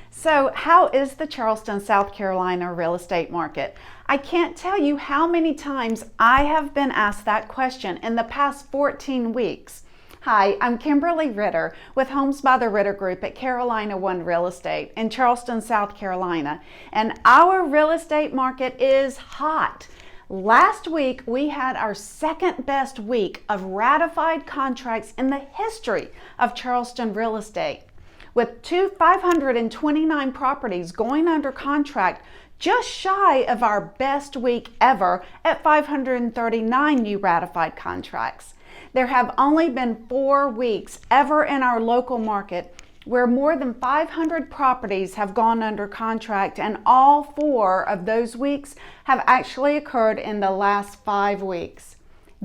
So how is the Charleston, South Carolina real estate market? I can't tell you how many times I have been asked that question in the past 14 weeks. Hi, I'm Kimberly Ritter with Homes by the Ritter Group at Carolina One Real Estate in Charleston, South Carolina. And our real estate market is hot. Last week, we had our second best week of ratified contracts in the history of Charleston real estate, with 529 properties going under contract, just shy of our best week ever at 539 new ratified contracts. There have only been 4 weeks ever in our local market where more than 500 properties have gone under contract, and all 4 of those weeks have actually occurred in the last 5 weeks.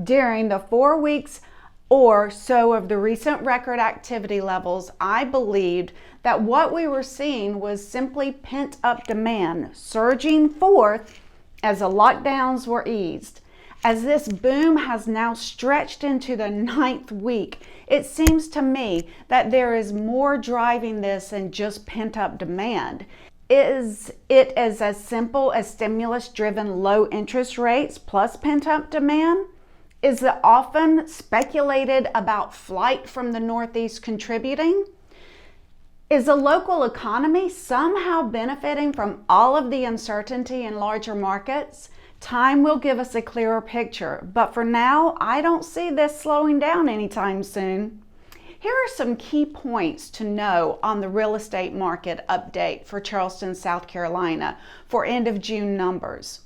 During the 4 weeks or so of the recent record activity levels, I believed that what we were seeing was simply pent-up demand surging forth as the lockdowns were eased. As this boom has now stretched into the 9th week, it seems to me that there is more driving this than just pent-up demand. Is it as simple as stimulus-driven low interest rates plus pent-up demand? Is the often speculated about flight from the Northeast contributing? Is the local economy somehow benefiting from all of the uncertainty in larger markets? Time will give us a clearer picture, but for now, I don't see this slowing down anytime soon. Here are some key points to know on the real estate market update for Charleston, South Carolina for end of June numbers.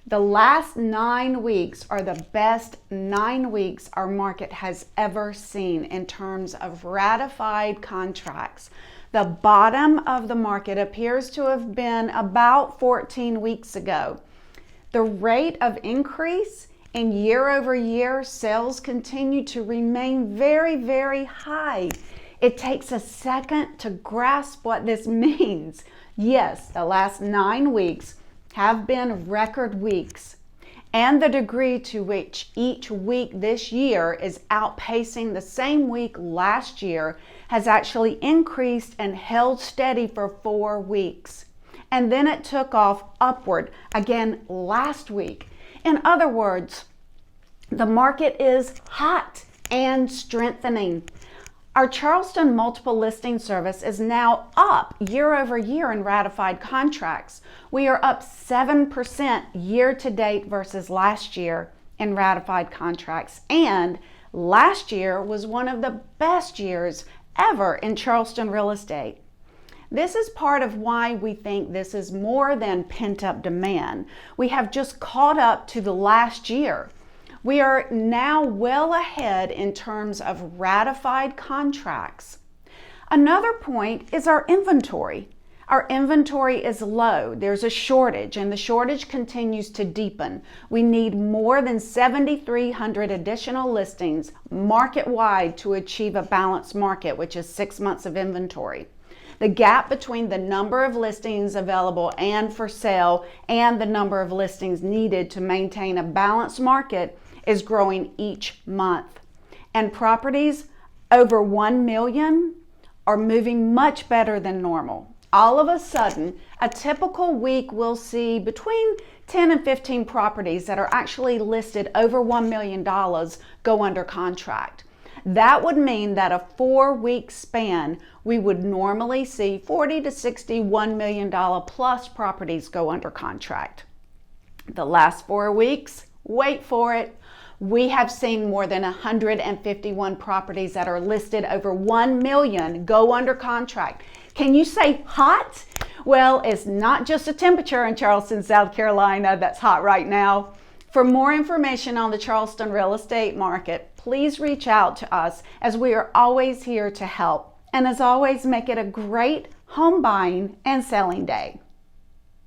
The last 9 weeks are the best 9 weeks our market has ever seen in terms of ratified contracts. The bottom of the market appears to have been about 14 weeks ago. The rate of increase in year-over-year sales continue to remain very, very high. It takes a second to grasp what this means. Yes, the last 9 weeks have been record weeks, and the degree to which each week this year is outpacing the same week last year has actually increased and held steady for 4 weeks. And then it took off upward again last week. In other words, the market is hot and strengthening. Our Charleston multiple listing service is now up year over year in ratified contracts. We are up 7% year to date versus last year in ratified contracts. And last year was one of the best years ever in Charleston real estate. This is part of why we think this is more than pent-up demand. We have just caught up to the last year. We are now well ahead in terms of ratified contracts. Another point is our inventory. Our inventory is low. There's a shortage, and the shortage continues to deepen. We need more than 7,300 additional listings market-wide to achieve a balanced market, which is 6 months of inventory. The gap between the number of listings available and for sale and the number of listings needed to maintain a balanced market is growing each month. And properties over 1 million are moving much better than normal. All of a sudden, a typical week will see between 10 and 15 properties that are actually listed over $1 million go under contract. That would mean that a 4-week span, we would normally see 40 to 60 $1 million plus properties go under contract. The last 4 weeks, wait for it, we have seen more than 151 properties that are listed over 1 million go under contract. Can you say hot? Well, it's not just a temperature in Charleston, South Carolina that's hot right now. For more information on the Charleston real estate market, please reach out to us, as we are always here to help. And as always, make it a great home buying and selling day.